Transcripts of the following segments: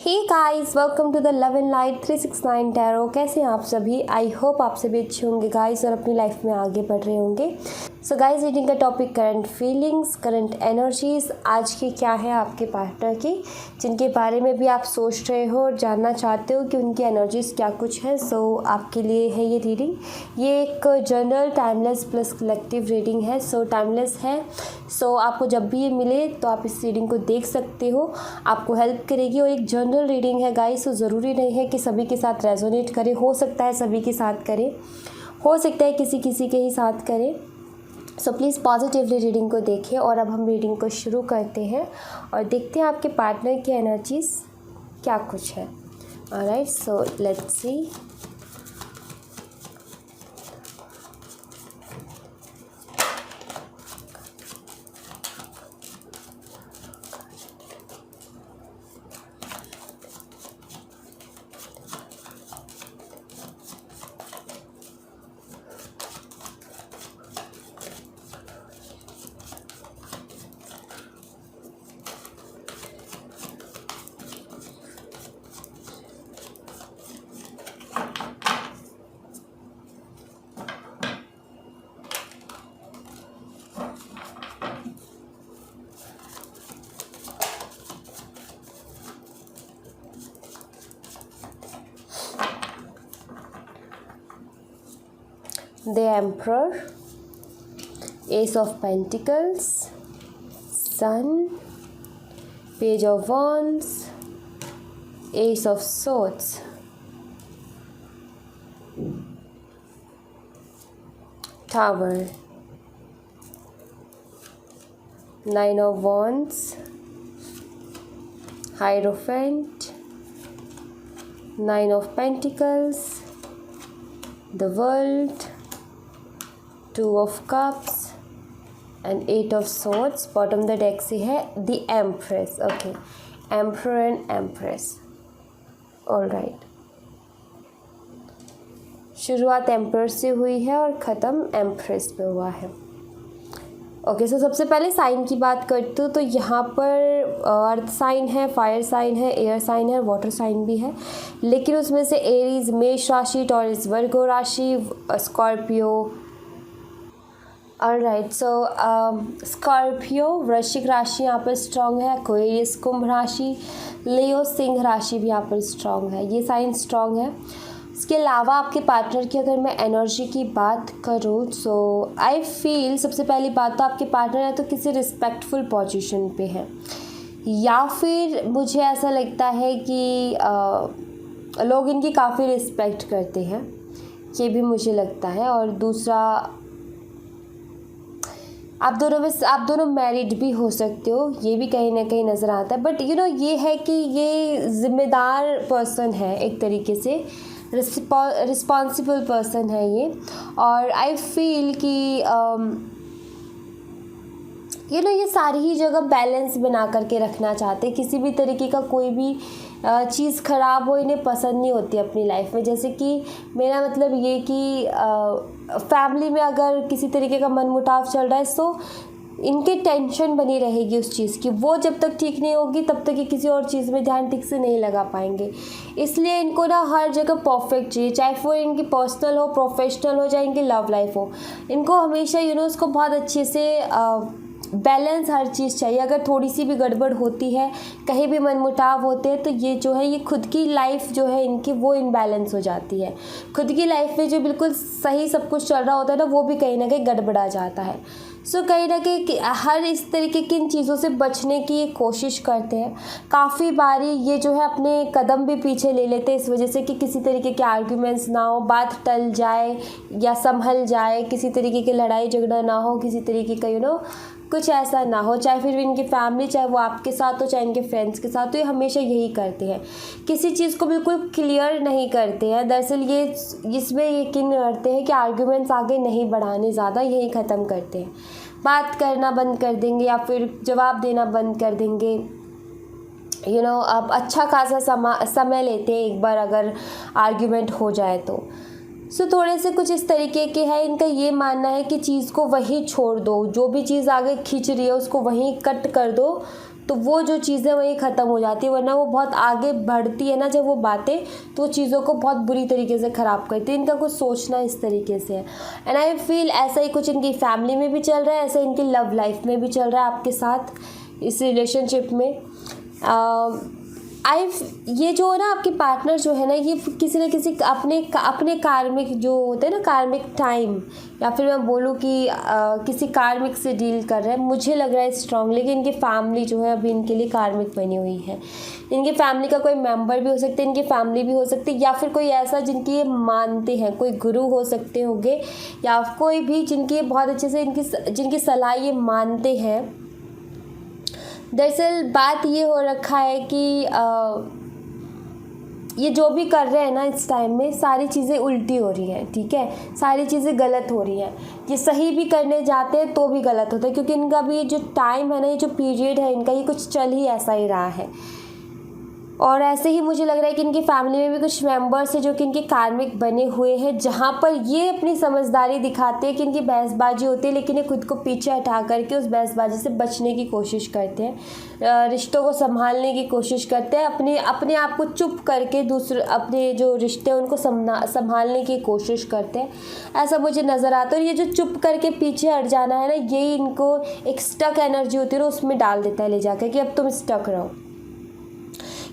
Hey guys, welcome to the love and light 369 tarot. कैसे हैं आप सभी? आई होप आप सभी अच्छे होंगे गाइस और अपनी लाइफ में आगे बढ़ रहे होंगे। सो गाइस, रीडिंग का topic current feelings, current energies आज की क्या है आपके पार्टनर की, जिनके बारे में भी आप सोच रहे हो और जानना चाहते हो कि उनकी एनर्जीज क्या कुछ है। सो आपके लिए है ये रीडिंग। ये एक general timeless plus collective reading है। सो टाइमलेस है। सो आपको जब भी ये मिले तो आप इस रीडिंग को देख सकते हो, आपको हेल्प करेगी। और एक जनरल रीडिंग है गाइस, तो ज़रूरी नहीं है कि सभी के साथ रेजोनेट करे। हो सकता है सभी के साथ करे, हो सकता है किसी किसी के ही साथ करे। सो प्लीज़ पॉजिटिवली रीडिंग को देखें। और अब हम रीडिंग को शुरू करते हैं और देखते हैं आपके पार्टनर की एनर्जीज क्या कुछ है। Alright, so let's see. The Emperor, Ace of Pentacles, Sun, Page of Wands, Ace of Swords, Tower, Nine of Wands, Hierophant, Nine of Pentacles, the World, Two of Cups and Eight of Swords। Bottom the deck से है the empress. Okay, emperor and empress. Alright, शुरुआत emperor से हुई है और ख़त्म empress पे हुआ है। ओके, सो सबसे पहले साइन की बात करती हूँ तो यहाँ पर अर्थ साइन है, फायर साइन है, एयर साइन है, वाटर साइन भी है। लेकिन उसमें से एरीज मेष राशि, टॉरस वर्गो राशि, स्कॉर्पियो। ऑलराइट, सो स्कॉर्पियो वृश्चिक राशि यहाँ पर स्ट्रॉन्ग है, एक्वेरियस कुंभ राशि, लियो सिंह राशि भी यहाँ पर स्ट्रॉन्ग है। ये साइन स्ट्रॉन्ग है। इसके अलावा आपके पार्टनर की अगर मैं एनर्जी की बात करूँ सो आई फील सबसे पहली बात तो आपके पार्टनर है तो किसी रिस्पेक्टफुल पोजीशन पे है, या फिर मुझे ऐसा लगता है कि लोग इनकी काफ़ी रिस्पेक्ट करते हैं, ये भी मुझे लगता है। और दूसरा, आप दोनों मैरिड भी हो सकते हो, ये भी कहीं ना कहीं नज़र आता है। बट ये है कि ये ज़िम्मेदार पर्सन है, एक तरीके से रिस्पॉन्सिबल पर्सन है ये। और आई फील कि ये सारी ही जगह बैलेंस बना करके रखना चाहते हैं। किसी भी तरीके का कोई भी चीज़ ख़राब हो इन्हें पसंद नहीं होती अपनी लाइफ में। जैसे कि मेरा मतलब ये कि फैमिली में अगर किसी तरीके का मनमुटाव चल रहा है तो इनकी टेंशन बनी रहेगी उस चीज़ की। वो जब तक ठीक नहीं होगी तब तक ये किसी और चीज़ में ध्यान ठीक से नहीं लगा पाएंगे। इसलिए इनको ना हर जगह परफेक्ट चाहिए, चाहे वो इनकी पर्सनल हो, प्रोफेशनल हो, चाहे इनकी लव लाइफ हो। इनको हमेशा उसको बहुत अच्छे से बैलेंस हर चीज़ चाहिए। अगर थोड़ी सी भी गड़बड़ होती है, कहीं भी मनमुटाव होते हैं तो ये खुद की लाइफ जो है इनकी वो इनबैलेंस हो जाती है। खुद की लाइफ में जो बिल्कुल सही सब कुछ चल रहा होता है ना, वो भी कहीं ना कहीं गड़बड़ा जाता है। सो कहीं ना कहीं हर इस तरीके की इन चीज़ों से बचने की कोशिश करते हैं। काफ़ी बारी ये अपने कदम भी पीछे ले लेते हैं इस वजह से कि किसी तरीके के आर्ग्यूमेंट्स ना हो, बात टल जाए या संभल जाए, किसी तरीके की लड़ाई झगड़ा ना हो, किसी तरीके का कुछ ऐसा ना हो। चाहे फिर इनकी फैमिली, चाहे वो आपके साथ हो, चाहे इनके फ्रेंड्स के साथ हो, ये हमेशा यही करते हैं। किसी चीज़ को बिल्कुल क्लियर नहीं करते हैं। दरअसल ये इसमें यकीन करते हैं कि आर्ग्यूमेंट्स आगे नहीं बढ़ाने, ज़्यादा यही ख़त्म करते हैं। बात करना बंद कर देंगे या फिर जवाब देना बंद कर देंगे। अब अच्छा खासा समय लेते हैं एक बार अगर आर्ग्यूमेंट हो जाए तो। सो थोड़े से कुछ इस तरीके के है। इनका ये मानना है कि चीज़ को वहीं छोड़ दो, जो भी चीज़ आगे खींच रही है उसको वहीं कट कर दो, तो वो जो चीज़ें वहीं ख़त्म हो जाती है, वरना वो बहुत आगे बढ़ती है ना जब वो बातें, तो चीज़ों को बहुत बुरी तरीके से ख़राब करती है। इनका कुछ सोचना इस तरीके से है। एंड आई फील ऐसा ही कुछ इनकी फैमिली में भी चल रहा है, ऐसा इनकी लव लाइफ में भी चल रहा है आपके साथ, इस रिलेशनशिप में। ये जो है ना आपके पार्टनर जो है ना, ये किसी न किसी अपने कार्मिक जो होते हैं ना, कार्मिक टाइम, या फिर मैं बोलूँ कि किसी कार्मिक से डील कर रहे हैं। मुझे लग रहा है स्ट्रांगली कि इनकी फैमिली जो है अभी इनके लिए कार्मिक बनी हुई है। इनकी फैमिली का कोई मेंबर भी हो सकते हैं, इनकी फैमिली भी हो सकती है, या फिर कोई ऐसा जिनकी ये मानते हैं, कोई गुरु हो सकते होंगे, या कोई भी जिनकी बहुत अच्छे से जिनकी सलाह ये मानते हैं। दरअसल बात ये हो रखा है कि ये जो भी कर रहे हैं ना इस टाइम में, सारी चीज़ें उल्टी हो रही हैं, ठीक है, सारी चीज़ें गलत हो रही हैं। ये सही भी करने जाते हैं तो भी गलत होता है, क्योंकि इनका भी जो टाइम है ना, ये जो पीरियड है इनका, ये कुछ चल ही ऐसा ही रहा है। और ऐसे ही मुझे लग रहा है कि इनकी फैमिली में भी कुछ मेंबर्स हैं जो कि इनके कार्मिक बने हुए हैं, जहाँ पर ये अपनी समझदारी दिखाते हैं कि इनकी बहसबाजी होती है, लेकिन ये खुद को पीछे हटा करके उस बहसबाजी से बचने की कोशिश करते हैं, रिश्तों को संभालने की कोशिश करते हैं, अपने आप को चुप करके अपने जो रिश्ते हैं उनको संभालने की कोशिश करते हैं। ऐसा मुझे नज़र आता है। और ये जो चुप करके पीछे हट जाना है ना, यही इनको एक स्टक एनर्जी होती है ना, उसमें डाल देता है ले जाकर कि अब तुम स्टक रहो।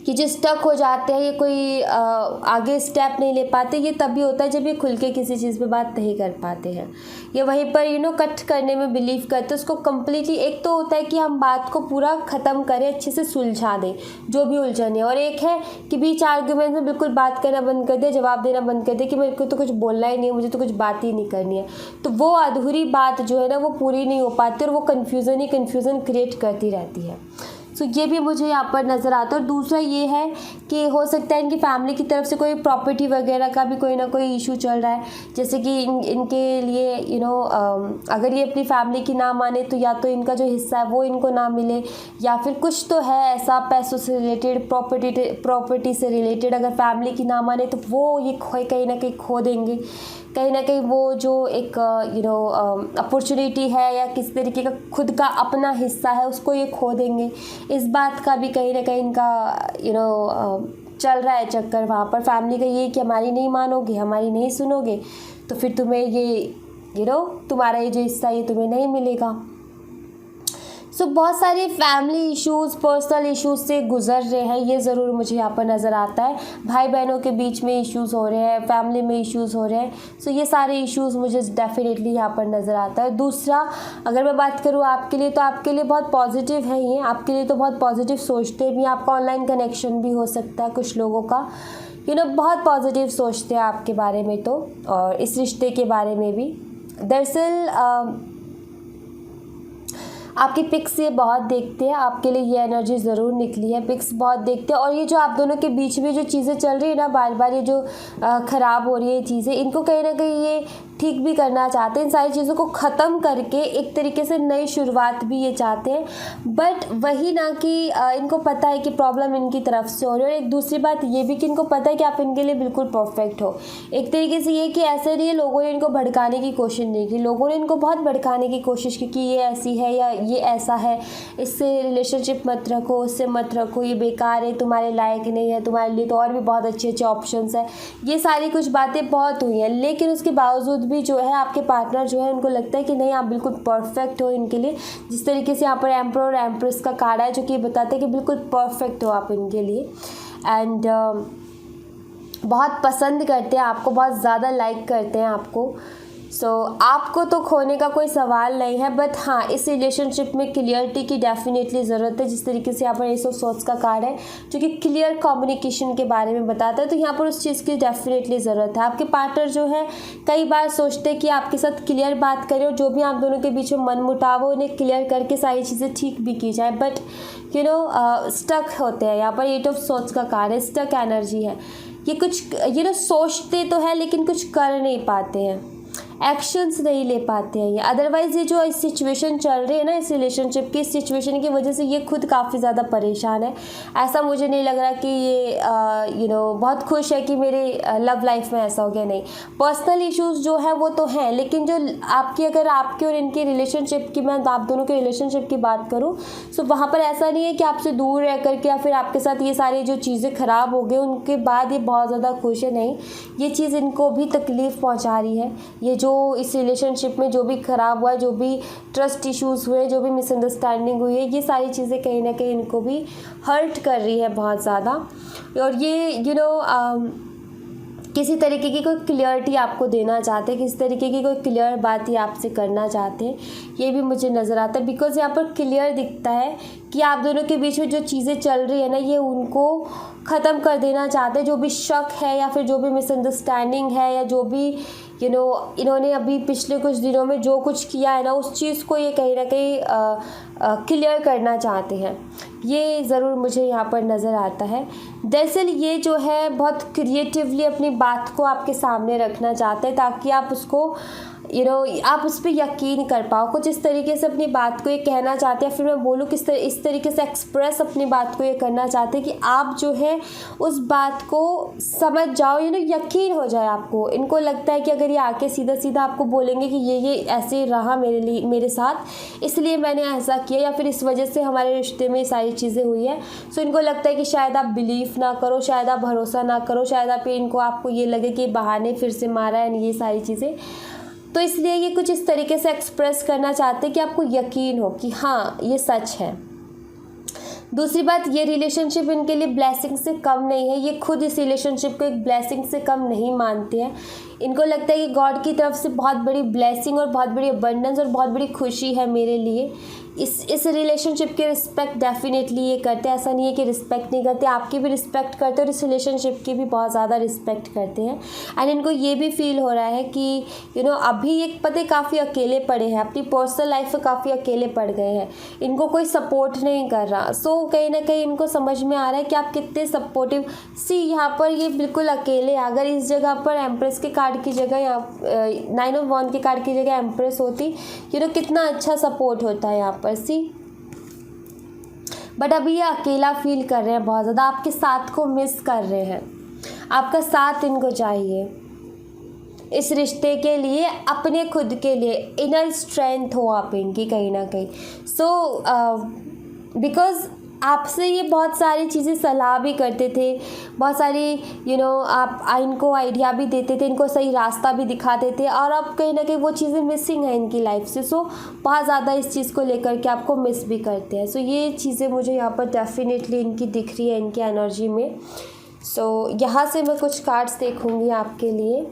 कि जो स्टक हो जाते हैं, ये कोई आगे स्टेप नहीं ले पाते, ये तभी होता है जब ये खुल के किसी चीज़ पे बात नहीं कर पाते हैं। ये वहीं पर कट करने में बिलीव करते हैं, उसको कम्प्लीटली। एक तो होता है कि हम बात को पूरा ख़त्म करें, अच्छे से सुलझा दें जो भी उलझन है, और एक है कि बीच आर्ग्यूमेंट में बिल्कुल बात करना बंद कर दे, जवाब देना बंद कर दे कि मेरे को तो कुछ बोलना ही नहीं है, मुझे तो कुछ बात ही नहीं करनी है। तो वो अधूरी बात जो है ना, वो पूरी नहीं हो पाती, और वो कन्फ्यूज़न क्रिएट करती रहती है। सो ये भी मुझे यहाँ पर नज़र आता है। और दूसरा ये है कि हो सकता है इनकी फैमिली की तरफ से कोई प्रॉपर्टी वगैरह का भी कोई ना कोई इशू चल रहा है, जैसे कि इनके लिए अगर ये अपनी फैमिली की ना माने तो या तो इनका जो हिस्सा है वो इनको ना मिले, या फिर कुछ तो है ऐसा पैसों से रिलेटेड, प्रॉपर्टी से रिलेटेड। अगर फैमिली की ना माने तो वो ये कहीं ना कहीं खो देंगे, कहीं ना कहीं वो जो एक अपॉर्चुनिटी है या किस तरीके का खुद का अपना हिस्सा है उसको ये खो देंगे। इस बात का भी कहीं ना कहीं इनका चल रहा है चक्कर वहाँ पर। फैमिली का ये कि हमारी नहीं मानोगे, हमारी नहीं सुनोगे, तो फिर तुम्हें ये तुम्हारा ये जो हिस्सा ये तुम्हें नहीं मिलेगा। सो बहुत सारे फैमिली इश्यूज़, पर्सनल इश्यूज़ से गुजर रहे हैं, ये ज़रूर मुझे यहाँ पर नज़र आता है। भाई बहनों के बीच में इश्यूज़ हो रहे हैं, फैमिली में इश्यूज़ हो रहे हैं। सो ये सारे इश्यूज़ मुझे डेफिनेटली यहाँ पर नज़र आता है। दूसरा, अगर मैं बात करूँ आपके लिए, तो आपके लिए बहुत पॉजिटिव है ये, आपके लिए तो बहुत पॉजिटिव सोचते भी। आपका ऑनलाइन कनेक्शन भी हो सकता है कुछ लोगों का, बहुत पॉजिटिव सोचते हैं आपके बारे में, तो और इस रिश्ते के बारे में भी। दरअसल आपकी पिक्स ये बहुत देखते हैं, आपके लिए ये एनर्जी ज़रूर निकली है, पिक्स बहुत देखते हैं। और ये जो आप दोनों के बीच में जो चीज़ें चल रही है ना, बार बार ये जो ख़राब हो रही है चीज़ें, इनको कहीं ना कहीं ये ठीक भी करना चाहते हैं। इन सारी चीज़ों को ख़त्म करके एक तरीके से नई शुरुआत भी ये चाहते हैं, बट वही ना कि इनको पता है कि प्रॉब्लम इनकी तरफ से हो रही है। और एक दूसरी बात ये भी कि इनको पता है कि आप इनके लिए बिल्कुल परफेक्ट हो। एक तरीके से ये कि ऐसे नहीं है, लोगों ने इनको भड़काने की कोशिश नहीं की, लोगों ने इनको बहुत भड़काने की कोशिश की कि ये ऐसी है या ये ऐसा है, इससे रिलेशनशिप मत रखो, उससे मत रखो, ये बेकार है, तुम्हारे लायक नहीं है, तुम्हारे लिए तो और भी बहुत अच्छे अच्छे ऑप्शंस है। ये सारी कुछ बातें बहुत हुई हैं, लेकिन उसके बावजूद भी जो है आपके पार्टनर जो है उनको लगता है कि नहीं, आप बिल्कुल परफेक्ट हो इनके लिए। जिस तरीके से यहाँ पर एम्परर और एम्प्रेस का कार्ड है जो कि बताते हैं कि बिल्कुल परफेक्ट हो आप इनके लिए। एंड बहुत पसंद करते हैं आपको, बहुत ज़्यादा लाइक करते हैं आपको। आपको तो खोने का कोई सवाल नहीं है, बट हाँ, इस रिलेशनशिप में क्लियरिटी की डेफिनेटली ज़रूरत है। जिस तरीके से यहाँ पर एस ऑफ सोर्ड्स का कार्ड है जो कि क्लियर कम्युनिकेशन के बारे में बताता है, तो यहाँ पर उस चीज़ की डेफिनेटली ज़रूरत है। आपके पार्टनर जो है कई बार सोचते हैं कि आपके साथ क्लियर बात करें, और जो भी आप दोनों के बीच में मनमुटाव हो उन्हें क्लियर करके सारी चीज़ें ठीक भी की जाए, बट स्टक होते हैं। यहाँ पर एट ऑफ सोर्ड्स का कार्ड है, स्टक एनर्जी है। ये कुछ सोचते तो है लेकिन कुछ कर नहीं पाते हैं। एक्शंस नहीं ले पाते हैं ये। अदरवाइज़ ये जो इस सिचुएशन चल रही है ना, इस रिलेशनशिप की, इस सिचुएशन की वजह से ये खुद काफ़ी ज़्यादा परेशान है। ऐसा मुझे नहीं लग रहा कि ये बहुत खुश है कि मेरे लव लाइफ में ऐसा हो गया, नहीं। पर्सनल इश्यूज़ जो है वो तो हैं, लेकिन जो अगर आपकी और इनकी रिलेशनशिप की, मैं आप दोनों के रिलेशनशिप की बात करूँ, तो वहाँ पर ऐसा नहीं है कि आपसे दूर रह करके या फिर आपके साथ ये सारी जो चीज़ें ख़राब हो गई उनके बाद ये बहुत ज़्यादा खुश है, नहीं। ये चीज़ इनको भी तकलीफ़ पहुँचा रही है। ये जो इस रिलेशनशिप में जो भी ख़राब हुआ है, जो भी ट्रस्ट इश्यूज़ हुए, जो भी मिसअंडरस्टैंडिंग हुई है, ये सारी चीज़ें कहीं ना कहीं इनको भी हर्ट कर रही है बहुत ज़्यादा। और ये किसी तरीके की कोई क्लियरिटी आपको देना चाहते हैं, किसी तरीके की कोई क्लियर बात ही आपसे करना चाहते हैं, ये भी मुझे नज़र आता है। बिकॉज़ यहाँ पर क्लियर दिखता है कि आप दोनों के बीच में जो चीज़ें चल रही है ना, ये उनको ख़त्म कर देना चाहते हैं। जो भी शक है या फिर जो भी मिसअंडरस्टैंडिंग है या जो भी इन्होंने अभी पिछले कुछ दिनों में जो कुछ किया है ना, उस चीज़ को ये कहीं ना कहीं क्लियर करना चाहते हैं। ये ज़रूर मुझे यहाँ पर नज़र आता है। दरअसल ये जो है बहुत क्रिएटिवली अपनी बात को आपके सामने रखना चाहते हैं, ताकि आप उसको आप उस पर यकीन कर पाओ। कुछ इस तरीके से अपनी बात को ये कहना चाहते हैं, फिर मैं बोलूँ इस तरीके से एक्सप्रेस अपनी बात को ये करना चाहते हैं कि आप जो है उस बात को समझ जाओ, यकीन हो जाए आपको। इनको लगता है कि अगर ये आके सीधा सीधा आपको बोलेंगे कि ये ऐसे रहा मेरे साथ, इसलिए मैंने ऐसा किया, या फिर इस वजह से हमारे रिश्ते में सारी चीज़ें हुई है, सो इनको लगता है कि शायद आप बिलीव ना करो, शायद आप भरोसा ना करो, शायद आपको ये लगे कि बहाने फिर से मारा है, ये सारी चीज़ें। तो इसलिए ये कुछ इस तरीके से एक्सप्रेस करना चाहते हैं कि आपको यकीन हो कि हाँ, ये सच है। दूसरी बात, ये रिलेशनशिप इनके लिए ब्लेसिंग से कम नहीं है। ये खुद इस रिलेशनशिप को एक ब्लेसिंग से कम नहीं मानते हैं। इनको लगता है कि गॉड की तरफ से बहुत बड़ी ब्लेसिंग और बहुत बड़ी अबंडेंस और बहुत बड़ी खुशी है मेरे लिए। इस रिलेशनशिप की रिस्पेक्ट डेफिनेटली ये करते हैं। ऐसा नहीं है कि रिस्पेक्ट नहीं करते, आपकी भी रिस्पेक्ट करते हैं और इस रिलेशनशिप की भी बहुत ज़्यादा रिस्पेक्ट करते हैं। एंड इनको ये भी फील हो रहा है कि अभी एक पते काफ़ी अकेले पड़े हैं, अपनी पर्सनल लाइफ में काफ़ी अकेले पड़ गए हैं, इनको कोई सपोर्ट नहीं कर रहा। सो कहीं ना कहीं इनको समझ में आ रहा है कि आप कितने सपोर्टिव। यहाँ पर ये बिल्कुल अकेले, अगर इस जगह पर एम्प्रेस के कार्ड की जगह या 9 ऑफ वॉन्ड के कार्ड की जगह एम्प्रेस होती, कितना अच्छा सपोर्ट होता है यहाँ पर। बट अभी ये अकेला फील कर रहे हैं बहुत ज़्यादा, आपके साथ को मिस कर रहे हैं, आपका साथ इनको चाहिए इस रिश्ते के लिए, अपने खुद के लिए इनर स्ट्रेंथ हो आप इनकी कहीं ना कहीं। सो बिकॉज आपसे ये बहुत सारी चीज़ें सलाह भी करते थे, बहुत सारी आप इनको आइडिया भी देते थे, इनको सही रास्ता भी दिखाते थे, और अब कहीं ना कहीं वो चीज़ें मिसिंग है इनकी लाइफ से। सो बहुत ज़्यादा इस चीज़ को लेकर के आपको मिस भी करते हैं। सो ये चीज़ें मुझे यहाँ पर डेफिनेटली इनकी दिख रही है, इनकी एनर्जी में। सो यहाँ से मैं कुछ कार्ड्स देखूँगी आपके लिए।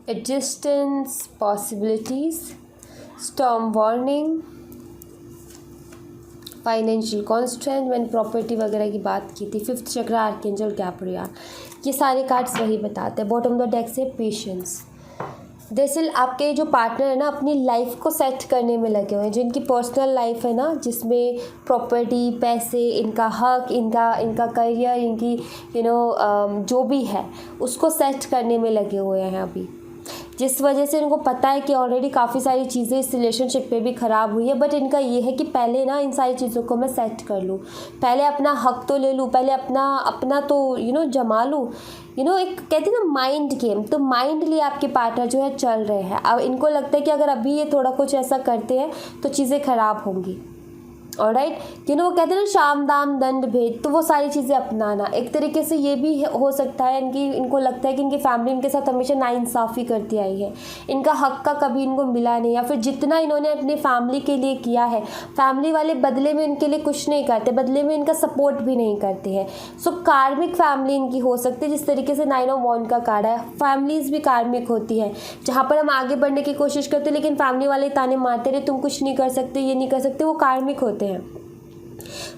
Existence, possibilities, storm warning, financial constant, मैंने प्रॉपर्टी वगैरह की बात की थी, 5th चक्र, आर्कएंजल गैब्रियल, ये सारे कार्ड्स वही बताते हैं। बॉटम ऑफ द डेक से पेशेंस। दरअसल आपके जो पार्टनर है ना, अपनी लाइफ को सेट करने में लगे हुए हैं। जो इनकी पर्सनल लाइफ है ना, जिसमें प्रॉपर्टी, पैसे, इनका हक, इनका करियर, इनकी जो भी है उसको सेट करने में लगे हुए हैं अभी, जिस वजह से इनको पता है कि ऑलरेडी काफ़ी सारी चीज़ें इस रिलेशनशिप पे भी ख़राब हुई है। बट इनका ये है कि पहले ना इन सारी चीज़ों को मैं सेट कर लूँ, पहले अपना हक तो ले लूँ, पहले अपना तो जमा लूँ। एक कहते हैं ना माइंड गेम, तो माइंडली आपके पार्टनर जो है चल रहे हैं। अब इनको लगता है कि अगर अभी ये थोड़ा कुछ ऐसा करते हैं तो चीज़ें ख़राब होंगी। ऑलराइट, वो कहते हैं ना शाम दाम दंड भेद, तो वो सारी चीज़ें अपनाना। एक तरीके से ये भी हो सकता है इनको लगता है कि इनकी फैमिली इनके साथ हमेशा नाइंसाफ़ी करती आई है, इनका हक का कभी इनको मिला नहीं, या फिर जितना इन्होंने अपनी फैमिली के लिए किया है, फैमिली वाले बदले में इनके लिए कुछ नहीं करते, बदले में इनका सपोर्ट भी नहीं करते हैं। सो कार्मिक फैमिली इनकी हो सकती है। जिस तरीके से 9 ऑफ वॉन्ड का कार्ड है, फैमिलीज़ भी कार्मिक होती है, जहाँ पर हम आगे बढ़ने की कोशिश करते हैं लेकिन फैमिली वाले ताने मारते रहे, तुम कुछ नहीं कर सकते, ये नहीं कर सकते, वो कार्मिक होते हैं।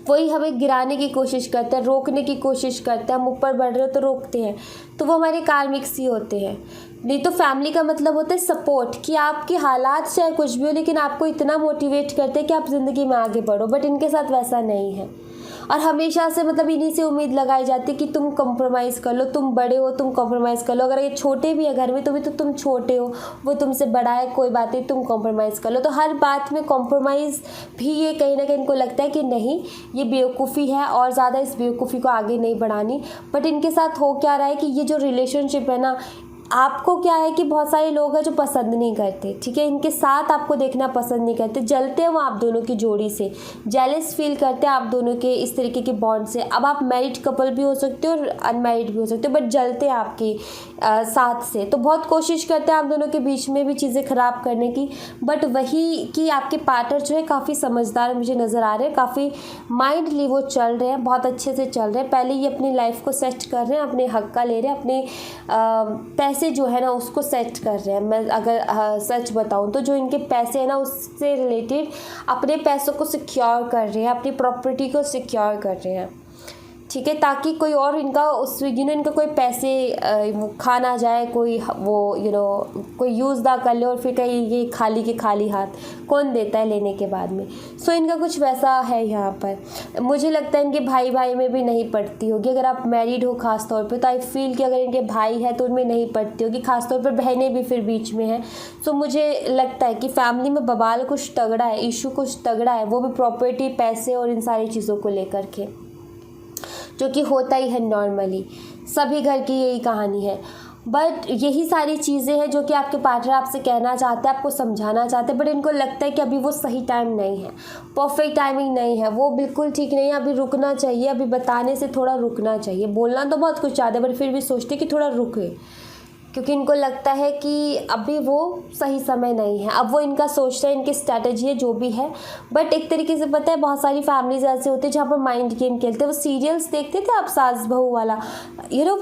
वही हमें गिराने की कोशिश करता है, रोकने की कोशिश करता है। हम ऊपर बढ़ रहे हो तो रोकते हैं, तो वो हमारे कार्मिक्स ही होते हैं। नहीं तो फैमिली का मतलब होता है सपोर्ट, कि आपके हालात चाहे कुछ भी हो लेकिन आपको इतना मोटिवेट करते हैं कि आप ज़िंदगी में आगे बढ़ो। बट इनके साथ वैसा नहीं है, और हमेशा से मतलब इन्हीं से उम्मीद लगाई जाती है कि तुम कंप्रोमाइज़ कर लो, तुम बड़े हो तुम कंप्रोमाइज़ कर लो। अगर ये छोटे भी है घर में तो भी तो तुम छोटे हो, वो तुमसे बड़ा है, कोई बात नहीं, तुम कंप्रोमाइज़ कर लो। तो हर बात में कंप्रोमाइज़ भी ये कहीं ना कहीं इनको लगता है कि नहीं, ये बेवकूफ़ी है और ज़्यादा इस बेवकूफ़ी को आगे नहीं बढ़ानी। बट इनके साथ हो क्या रहा है कि ये जो रिलेशनशिप है ना, आपको क्या है कि बहुत सारे लोग हैं जो पसंद नहीं करते, ठीक है, इनके साथ आपको देखना पसंद नहीं करते, जलते हैं वो आप दोनों की जोड़ी से, जेलस फील करते हैं आप दोनों के इस तरीके के बॉन्ड से। अब आप मैरिड कपल भी हो सकते हो और अनमैरिड भी हो सकते हो, बट जलते हैं आपके साथ से। तो बहुत कोशिश करते हैं आप दोनों के बीच में भी चीज़ें ख़राब करने की। बट वही कि आपके पार्टनर जो है काफ़ी समझदार मुझे नज़र आ रहे हैं, काफ़ी माइंडली वो चल रहे हैं, बहुत अच्छे से चल रहे हैं। पहले ये अपनी लाइफ को सेट कर रहे हैं, अपने हक का ले रहे हैं, अपने पैसे जो है ना उसको सेट कर रहे हैं। मैं अगर सच बताऊं तो जो इनके पैसे हैं ना उससे रिलेटेड अपने पैसों को सिक्योर कर रहे हैं, अपनी प्रॉपर्टी को सिक्योर कर रहे हैं, ठीक है, ताकि कोई और इनका उस इनका कोई पैसे वो खा ना जाए, कोई वो कोई यूज़ ना कर ले और फिर कहीं ये खाली के खाली हाथ कौन देता है लेने के बाद में। सो इनका कुछ वैसा है यहाँ पर। मुझे लगता है इनके भाई भाई में भी नहीं पड़ती होगी। अगर आप मैरिड हो खास तौर पे तो आई फील कि अगर इनके भाई है तो उनमें नहीं पड़ती होगी, खास तौर पर बहनें भी फिर बीच में हैं। सो मुझे लगता है कि फैमिली में बवाल कुछ तगड़ा है, इशू कुछ तगड़ा है, वो भी प्रॉपर्टी, पैसे और इन सारी चीज़ों को लेकर के, जो कि होता ही है नॉर्मली, सभी घर की यही कहानी है। बट यही सारी चीज़ें हैं जो कि आपके पार्टनर आपसे कहना चाहते हैं, आपको समझाना चाहते हैं, बट इनको लगता है कि अभी वो सही टाइम नहीं है, परफेक्ट टाइमिंग नहीं है, वो बिल्कुल ठीक नहीं है, अभी रुकना चाहिए, अभी बताने से थोड़ा रुकना चाहिए। बोलना तो बहुत कुछ चाहते हैं बट फिर भी सोचते कि थोड़ा रुके, क्योंकि इनको लगता है कि अभी वो सही समय नहीं है। अब वो इनका सोचता है, इनकी स्ट्रैटेजी है जो भी है। बट एक तरीके से पता है बहुत सारी फैमिलीज ऐसे होती है जहाँ पर माइंड गेम खेलते हैं। वो सीरियल्स देखते थे आप, सास बहू वाला,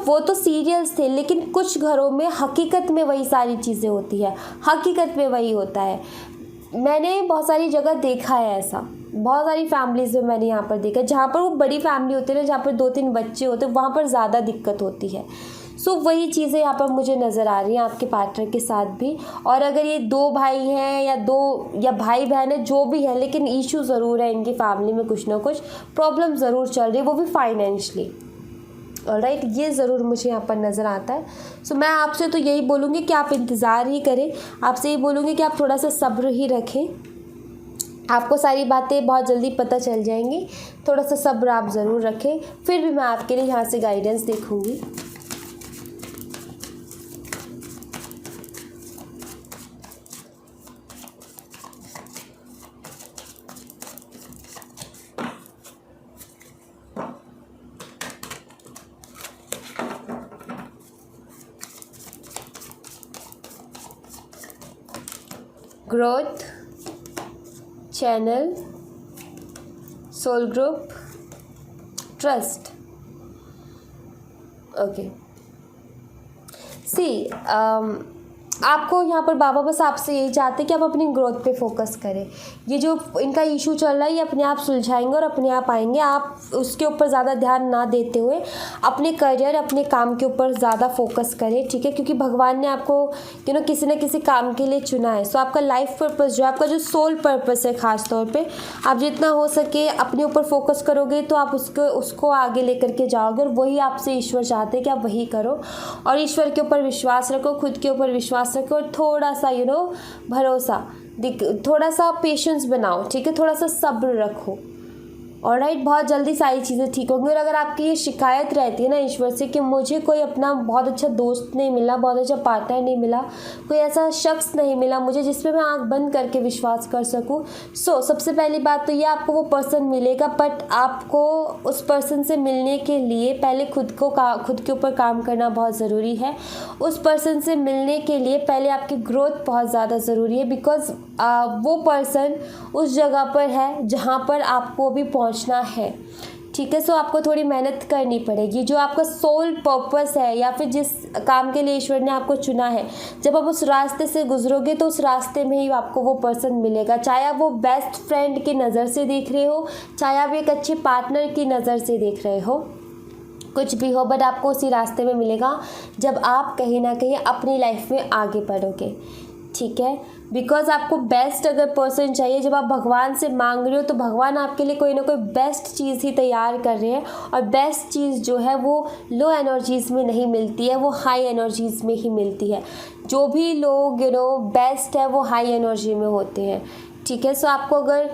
वो तो सीरियल्स थे, लेकिन कुछ घरों में हकीकत में वही सारी चीज़ें होती है, हकीकत में वही होता है। मैंने बहुत सारी जगह देखा है ऐसा, बहुत सारी फैमिलीज़ में मैंने यहाँ पर देखा है, जहाँ पर वो बड़ी फैमिली होती है ना, जहाँ पर 2-3 बच्चे होते हैं, वहाँ पर ज़्यादा दिक्कत होती है। सो वही चीज़ें यहाँ पर मुझे नज़र आ रही हैं आपके पार्टनर के साथ भी। और अगर ये 2 भाई हैं या भाई बहन है, जो भी है, लेकिन इशू ज़रूर है इनकी फैमिली में, कुछ ना कुछ प्रॉब्लम ज़रूर चल रही है, वो भी फाइनेंशली। ऑलराइट, ये ज़रूर मुझे यहाँ पर नज़र आता है। सो मैं आपसे तो यही बोलूँगी कि आप इंतज़ार ही करें, आपसे ये बोलूँगी कि आप थोड़ा सा सब्र ही रखें, आपको सारी बातें बहुत जल्दी पता चल जाएंगी। थोड़ा सा सब्र आप ज़रूर रखें, फिर भी मैं आपके लिए यहाँ से गाइडेंस देखूँगी। Growth, channel, soul group, trust. Okay, see आपको यहाँ पर बाबा बस आपसे यही चाहते हैं कि आप अपनी ग्रोथ पे फोकस करें। ये जो इनका इशू चल रहा है ये अपने आप सुलझाएंगे और अपने आप आएंगे। आप उसके ऊपर ज़्यादा ध्यान ना देते हुए अपने करियर, अपने काम के ऊपर ज़्यादा फोकस करें, ठीक है, क्योंकि भगवान ने आपको किसी न किसी काम के लिए चुना है। सो आपका लाइफ पर्पस, जो आपका जो सोल पर्पस है, ख़ास तौर पर आप जितना हो सके अपने ऊपर फोकस करोगे तो आप उसको आगे लेकर के जाओगे। और वही आपसे ईश्वर चाहते हैं कि आप वही करो, और ईश्वर के ऊपर विश्वास रखो, खुद के ऊपर विश्वास रखो, और थोड़ा सा भरोसा, थोड़ा सा पेशेंस बनाओ, ठीक है, थोड़ा सा सब्र रखो। ऑलराइट, बहुत जल्दी सारी चीज़ें ठीक होंगी। और अगर आपकी ये शिकायत रहती है ना ईश्वर से कि मुझे कोई अपना बहुत अच्छा दोस्त नहीं मिला, बहुत अच्छा पार्टनर नहीं मिला, कोई ऐसा शख्स नहीं मिला मुझे जिस पे मैं आंख बंद करके विश्वास कर सकूं, सबसे पहली बात तो ये, आपको वो पर्सन मिलेगा, बट आपको उस पर्सन से मिलने के लिए पहले खुद के ऊपर काम करना बहुत ज़रूरी है। उस पर्सन से मिलने के लिए पहले आपकी ग्रोथ बहुत ज़्यादा ज़रूरी है, बिकॉज़ वो पर्सन उस जगह पर है जहाँ पर आपको भी पहुँचना है, ठीक है। सो आपको थोड़ी मेहनत करनी पड़ेगी। जो आपका सोल पर्पस है या फिर जिस काम के लिए ईश्वर ने आपको चुना है, जब आप उस रास्ते से गुजरोगे तो उस रास्ते में ही आपको वो पर्सन मिलेगा। चाहे आप वो बेस्ट फ्रेंड की नज़र से देख रहे हो, चाहे आप एक अच्छे पार्टनर की नज़र से देख रहे हो, कुछ भी हो, बट आपको उसी रास्ते में मिलेगा जब आप कहीं ना कहीं अपनी लाइफ में आगे बढ़ोगे। ठीक है, बिकॉज आपको बेस्ट अगर पर्सन चाहिए, जब आप भगवान से मांग रहे हो तो भगवान आपके लिए कोई ना कोई बेस्ट चीज़ ही तैयार कर रहे हैं। और बेस्ट चीज़ जो है वो लो एनर्जीज़ में नहीं मिलती है, वो हाई एनर्जीज़ में ही मिलती है। जो भी लोग बेस्ट है वो हाई एनर्जी में होते हैं। ठीक है। सो आपको अगर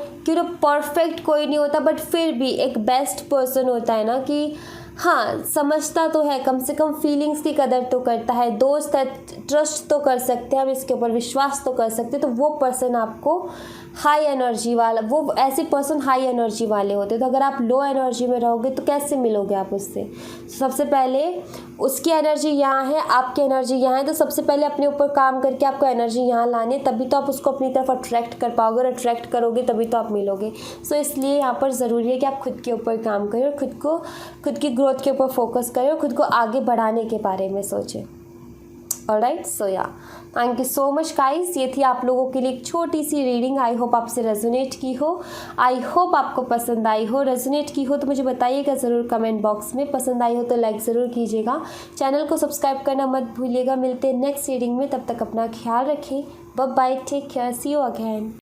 परफेक्ट कोई नहीं होता, बट फिर भी एक बेस्ट पर्सन होता है ना कि हाँ, समझता तो है, कम से कम फीलिंग्स की कदर तो करता है, दोस्त है, ट्रस्ट तो कर सकते हैं हम इसके ऊपर, विश्वास तो कर सकते हैं, तो वो पर्सन आपको हाई एनर्जी वाला, वो ऐसे पर्सन हाई एनर्जी वाले होते हैं। तो अगर आप लो एनर्जी में रहोगे तो कैसे मिलोगे आप उससे? सबसे पहले उसकी एनर्जी यहाँ है, आपकी एनर्जी यहाँ है, तो सबसे पहले अपने ऊपर काम करके आपको एनर्जी यहाँ लानी है, तभी तो आप उसको अपनी तरफ अट्रैक्ट कर पाओगे, और अट्रैक्ट करोगे तभी तो आप मिलोगे। सो इसलिए यहाँ पर ज़रूरी है कि आप खुद के ऊपर काम करें और खुद की ग्रोथ के ऊपर फोकस करें और खुद को आगे बढ़ाने के बारे में सोचें। ऑलराइट, सो या thank you so much guys. ये थी आप लोगों के लिए एक छोटी सी रीडिंग। आई होप आपसे रेजोनेट की हो, आई होप आपको पसंद आई हो। रेजोनेट की हो तो मुझे बताइएगा ज़रूर कमेंट बॉक्स में। पसंद आई हो तो लाइक ज़रूर कीजिएगा, चैनल को सब्सक्राइब करना मत भूलिएगा। मिलते हैं नेक्स्ट रीडिंग में, तब तक अपना ख्याल रखें। Bye bye, take care, see you again.